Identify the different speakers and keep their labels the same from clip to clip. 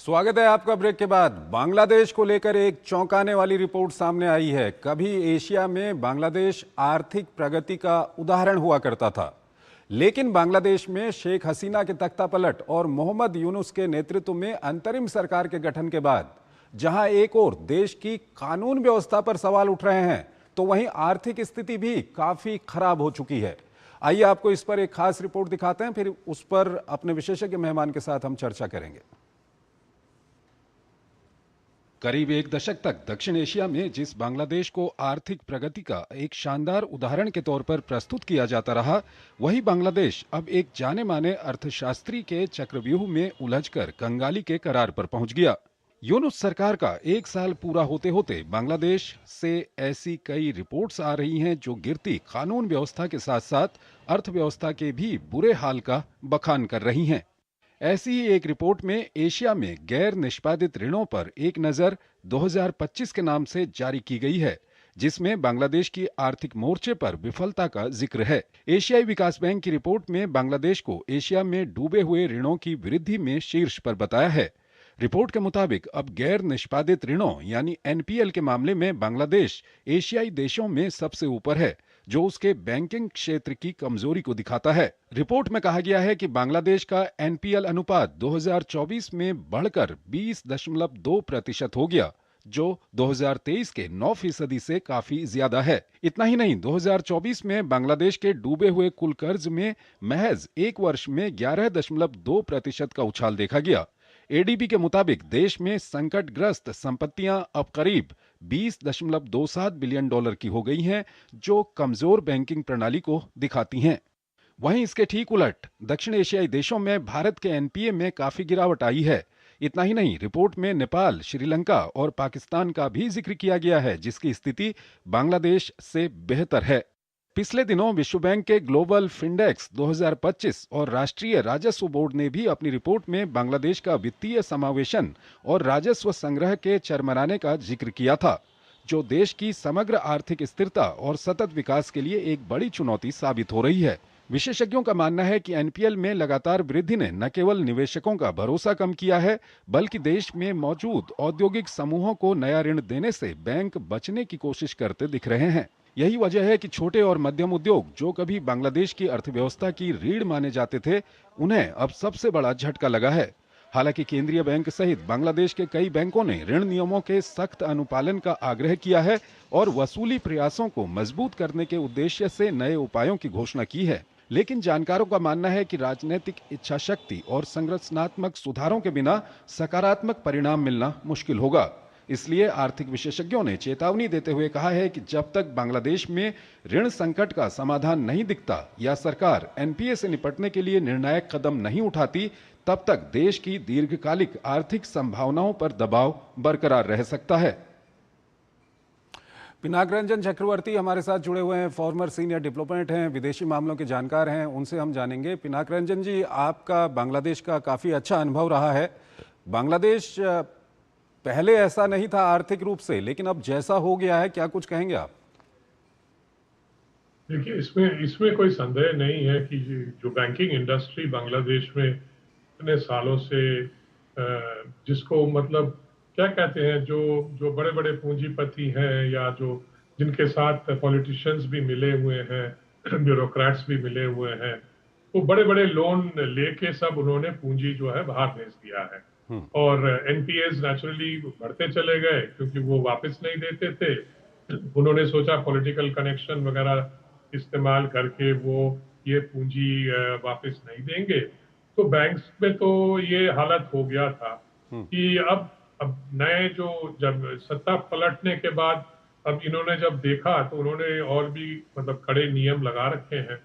Speaker 1: स्वागत है आपका ब्रेक के बाद। बांग्लादेश को लेकर एक चौंकाने वाली रिपोर्ट सामने आई है। कभी एशिया में बांग्लादेश आर्थिक प्रगति का उदाहरण हुआ करता था, लेकिन बांग्लादेश में शेख हसीना के तख्तापलट और मोहम्मद यूनुस के नेतृत्व में अंतरिम सरकार के गठन के बाद जहां एक ओर देश की कानून व्यवस्था पर सवाल उठ रहे हैं, तो वहीं आर्थिक स्थिति भी काफी खराब हो चुकी है। आइए आपको इस पर एक खास रिपोर्ट दिखाते हैं, फिर उस पर अपने विशेषज्ञ मेहमान के साथ हम चर्चा करेंगे। करीब एक दशक तक दक्षिण एशिया में जिस बांग्लादेश को आर्थिक प्रगति का एक शानदार उदाहरण के तौर पर प्रस्तुत किया जाता रहा, वही बांग्लादेश अब एक जाने माने अर्थशास्त्री के चक्रव्यूह में उलझकर कंगाली के करार पर पहुंच गया। यूनुस सरकार का एक साल पूरा होते होते बांग्लादेश से ऐसी कई रिपोर्ट्स आ रही हैं जो गिरती कानून व्यवस्था के साथ साथ अर्थव्यवस्था के भी बुरे हाल का बखान कर रही हैं। ऐसी ही एक रिपोर्ट में एशिया में गैर निष्पादित ऋणों पर एक नजर 2025 के नाम से जारी की गई है, जिसमें बांग्लादेश की आर्थिक मोर्चे पर विफलता का जिक्र है। एशियाई विकास बैंक की रिपोर्ट में बांग्लादेश को एशिया में डूबे हुए ऋणों की वृद्धि में शीर्ष पर बताया है। रिपोर्ट के मुताबिक अब गैर निष्पादित ऋणों यानी एनपीएल के मामले में बांग्लादेश एशियाई देशों में सबसे ऊपर है, जो उसके बैंकिंग क्षेत्र की कमजोरी को दिखाता है। रिपोर्ट में कहा गया है कि बांग्लादेश का एनपीएल अनुपात 2024 में बढ़कर 20.2% हो गया, जो 2023 के 9% से काफी ज्यादा है। इतना ही नहीं, 2024 में बांग्लादेश के डूबे हुए कुल कर्ज में महज एक वर्ष में 11.2% का उछाल देखा गया। एडीबी के मुताबिक देश में संकटग्रस्त संपत्तियां अब करीब 20.27 बिलियन डॉलर की हो गई हैं, जो कमजोर बैंकिंग प्रणाली को दिखाती हैं। वहीं इसके ठीक उलट दक्षिण एशियाई देशों में भारत के एनपीए में काफी गिरावट आई है। इतना ही नहीं, रिपोर्ट में नेपाल, श्रीलंका और पाकिस्तान का भी जिक्र किया गया है, जिसकी स्थिति बांग्लादेश से बेहतर है। पिछले दिनों विश्व बैंक के ग्लोबल फिंडेक्स 2025 और राष्ट्रीय राजस्व बोर्ड ने भी अपनी रिपोर्ट में बांग्लादेश का वित्तीय समावेशन और राजस्व संग्रह के चरमराने का जिक्र किया था, जो देश की समग्र आर्थिक स्थिरता और सतत विकास के लिए एक बड़ी चुनौती साबित हो रही है। विशेषज्ञों का मानना है कि एनपीएल में लगातार वृद्धि ने न केवल निवेशकों का भरोसा कम किया है, बल्कि देश में मौजूद औद्योगिक समूहों को नया ऋण देने से बैंक बचने की कोशिश करते दिख रहे हैं। यही वजह है कि छोटे और मध्यम उद्योग, जो कभी बांग्लादेश की अर्थव्यवस्था की रीढ़ माने जाते थे, उन्हें अब सबसे बड़ा झटका लगा है। हालांकि केंद्रीय बैंक सहित बांग्लादेश के कई बैंकों ने ऋण नियमों के सख्त अनुपालन का आग्रह किया है और वसूली प्रयासों को मजबूत करने के उद्देश्य से नए उपायों की घोषणा की है। लेकिन जानकारों का मानना है कि राजनीतिक इच्छा शक्ति और संरचनात्मक सुधारों के बिना सकारात्मक परिणाम मिलना मुश्किल होगा। इसलिए आर्थिक विशेषज्ञों ने चेतावनी देते हुए कहा है कि जब तक बांग्लादेश में ऋण संकट का समाधान नहीं दिखता या सरकार एनपीए से निपटने के लिए निर्णायक कदम नहीं उठाती, तब तक देश की दीर्घकालिक आर्थिक संभावनाओं पर दबाव बरकरार रह सकता है। पिनाक रंजन चक्रवर्ती हमारे साथ जुड़े हुए हैं, फॉर्मर सीनियर डिप्लोमेट हैं, विदेशी मामलों के जानकार हैं, उनसे हम जानेंगे। पिनाक रंजन जी, आपका बांग्लादेश का काफी अच्छा अनुभव रहा है। बांग्लादेश पहले ऐसा नहीं था आर्थिक रूप से, लेकिन अब जैसा हो गया है, क्या कुछ कहेंगे आप?
Speaker 2: देखिए, इसमें कोई संदेह नहीं है कि जो बैंकिंग इंडस्ट्री बांग्लादेश में इतने सालों से जिसको मतलब क्या कहते हैं, जो जो बड़े बड़े पूंजीपति हैं या जो जिनके साथ पॉलिटिशियंस भी मिले हुए हैं, ब्यूरोक्रेट्स भी मिले हुए हैं, वो बड़े बड़े लोन लेके सब उन्होंने पूंजी जो है बाहर भेज दिया है। और एनपीएस नेचुरली बढ़ते चले गए क्योंकि वो वापस नहीं देते थे। उन्होंने सोचा पॉलिटिकल कनेक्शन वगैरह इस्तेमाल करके वो ये पूंजी वापस नहीं देंगे, तो बैंक्स में तो ये हालत हो गया था कि अब नए जो जब सत्ता पलटने के बाद अब इन्होंने जब देखा तो उन्होंने और भी मतलब कड़े नियम लगा रखे हैं,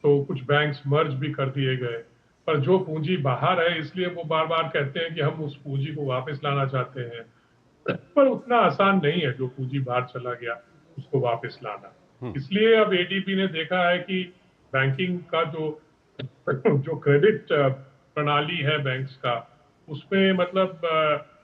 Speaker 2: तो कुछ बैंक्स मर्ज भी कर दिए गए। पर जो पूंजी बाहर है, इसलिए वो बार बार कहते हैं कि हम उस पूंजी को वापस लाना चाहते हैं, पर उतना आसान नहीं है जो पूंजी बाहर चला गया उसको वापस लाना। इसलिए अब एडीबी ने देखा है कि बैंकिंग का जो जो क्रेडिट प्रणाली है बैंक्स का, उसमें मतलब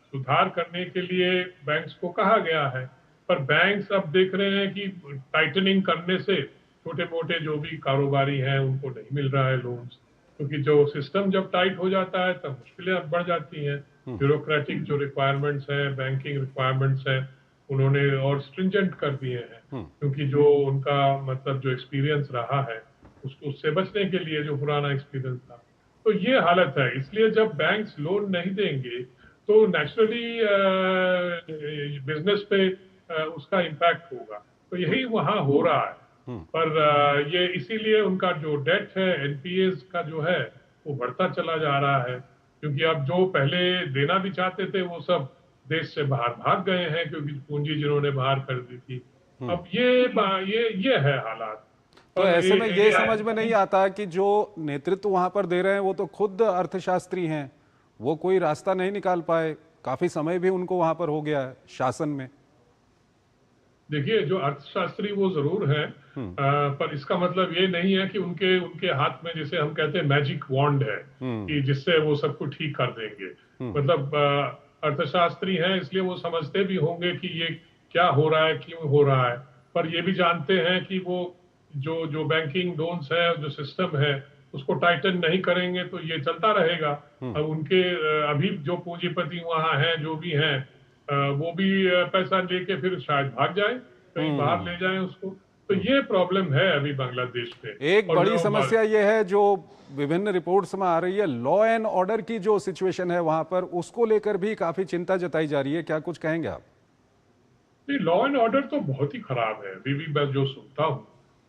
Speaker 2: सुधार करने के लिए बैंक्स को कहा गया है, पर बैंक्स अब देख रहे हैं कि टाइटनिंग करने से छोटे मोटे जो भी कारोबारी हैं उनको नहीं मिल रहा है लोन्स, क्योंकि जो सिस्टम जब टाइट हो जाता है तब मुश्किलें बढ़ जाती हैं। ब्यूरोक्रेटिक जो रिक्वायरमेंट्स हैं, बैंकिंग रिक्वायरमेंट्स हैं, उन्होंने और स्ट्रिंजेंट कर दिए हैं, क्योंकि जो उनका मतलब जो एक्सपीरियंस रहा है उसको उससे बचने के लिए जो पुराना एक्सपीरियंस था, तो ये हालत है। इसलिए जब बैंक्स लोन नहीं देंगे तो नेचुरली बिजनेस पे उसका इम्पैक्ट होगा। तो यही वहां हो रहा है। पर ये इसीलिए उनका जो डेट है, एनपीएस का जो है, वो बढ़ता चला जा रहा है, क्योंकि अब जो पहले देना भी चाहते थे वो सब देश से बाहर भाग गए हैं, क्योंकि पूंजी जिन्होंने बाहर कर दी थी। अब ये है हालात।
Speaker 1: तो
Speaker 2: और
Speaker 1: ऐसे में ये समझ में नहीं आता कि जो नेतृत्व वहां पर दे रहे हैं वो तो खुद अर्थशास्त्री हैं, वो कोई रास्ता नहीं निकाल पाए, काफी समय भी उनको वहां पर हो गया है शासन में।
Speaker 2: देखिए, जो अर्थशास्त्री वो जरूर हैं, पर इसका मतलब ये नहीं है कि उनके उनके हाथ में, जैसे हम कहते हैं, मैजिक वॉन्ड है कि जिससे वो सब कुछ ठीक कर देंगे। मतलब अर्थशास्त्री हैं इसलिए वो समझते भी होंगे कि ये क्या हो रहा है, क्यों हो रहा है, पर ये भी जानते हैं कि वो जो जो बैंकिंग लोन्स है, जो सिस्टम है, उसको टाइटन नहीं करेंगे तो ये चलता रहेगा। अब उनके अभी जो पूंजीपति वहां हैं, जो भी हैं, वो भी पैसा लेके फिर शायद भाग जाए, कहीं बाहर ले जाएं उसको। तो ये प्रॉब्लम है अभी बांग्लादेश में।
Speaker 1: एक बड़ी समस्या ये है जो विभिन्न रिपोर्ट्स में आ रही है, लॉ एंड ऑर्डर की जो सिचुएशन है वहां पर, उसको लेकर भी काफी चिंता जताई जा रही है। क्या कुछ कहेंगे आप?
Speaker 2: नहीं, लॉ एंड ऑर्डर तो बहुत ही खराब है। अभी भी मैं जो सुनता हूँ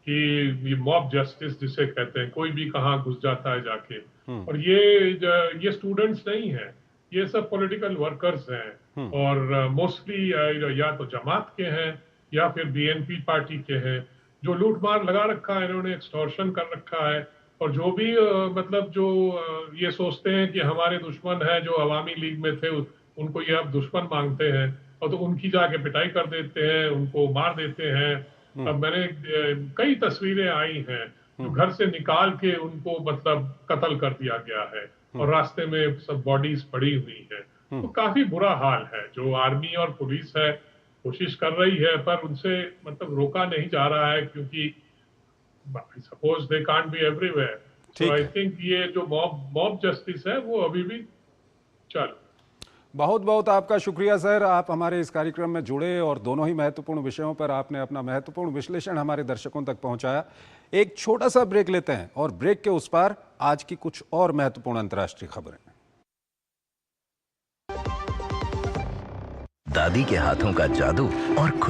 Speaker 2: कि ये मॉब जस्टिस जिसे कहते हैं, कोई भी कहाँ घुस जाता है जाके, और ये स्टूडेंट्स नहीं है, ये सब पॉलिटिकल वर्कर्स हैं, और मोस्टली या तो जमात के हैं या फिर बीएनपी पार्टी के हैं, जो लूट मार लगा रखा है इन्होंने, एक्सटॉर्शन कर रखा है। और जो भी मतलब जो ये सोचते हैं कि हमारे दुश्मन है, जो अवामी लीग में थे, उनको ये अब दुश्मन मांगते हैं, और तो उनकी जाके पिटाई कर देते हैं, उनको मार देते हैं। अब मैंने कई तस्वीरें आई हैं जो घर से निकाल के उनको मतलब कत्ल कर दिया गया है, और रास्ते में सब बॉडीज पड़ी हुई हैं। तो काफी बुरा हाल है। जो आर्मी और पुलिस है कोशिश कर रही है, पर उनसे मतलब रोका नहीं जा रहा है, क्योंकि suppose they can't be everywhere. So I think ये जो मॉब जस्टिस है वो अभी भी चल।
Speaker 1: बहुत बहुत आपका शुक्रिया सर, आप हमारे इस कार्यक्रम में जुड़े और दोनों ही महत्वपूर्ण विषयों पर आपने अपना महत्वपूर्ण विश्लेषण हमारे दर्शकों तक पहुंचाया। एक छोटा सा ब्रेक लेते हैं और ब्रेक के उस पार आज की कुछ और महत्वपूर्ण अंतर्राष्ट्रीय खबरें।
Speaker 3: दादी के हाथों का जादू और खुश